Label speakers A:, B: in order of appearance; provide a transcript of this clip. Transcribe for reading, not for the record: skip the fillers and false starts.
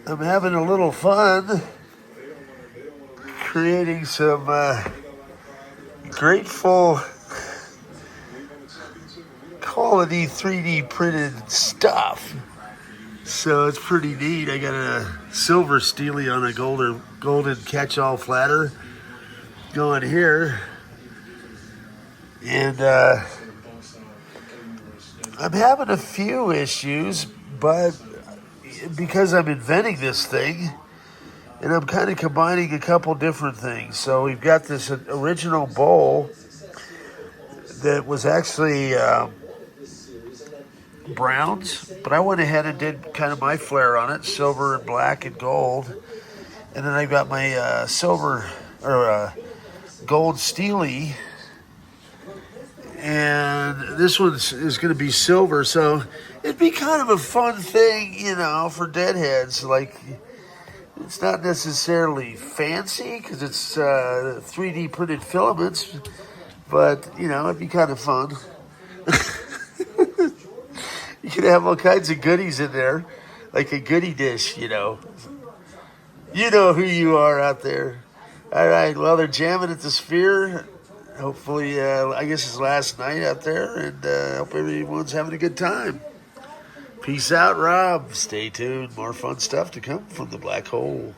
A: I'm having a little fun creating some grateful quality 3D printed stuff. So it's pretty neat. I got a silver Stealie on a golden catch-all flatter going here. And I'm having a few issues, but because I'm inventing this thing, and I'm kind of combining a couple different things. So we've got this original bowl that was actually browns, but I went ahead and did kind of my flair on it, silver and black and gold. And then I've got my silver or gold Stealie, and this one is going to be silver. So it'd be kind of a fun thing, for deadheads. Like, it's not necessarily fancy because it's 3D printed filaments, but it'd be kind of fun. You can have all kinds of goodies in there, like a goodie dish, You know who you are out there. All right, well, they're jamming at the Sphere. Hopefully, I guess it's last night out there, and hope everyone's having a good time. Peace out, Rob. Stay tuned. More fun stuff to come from the black hole.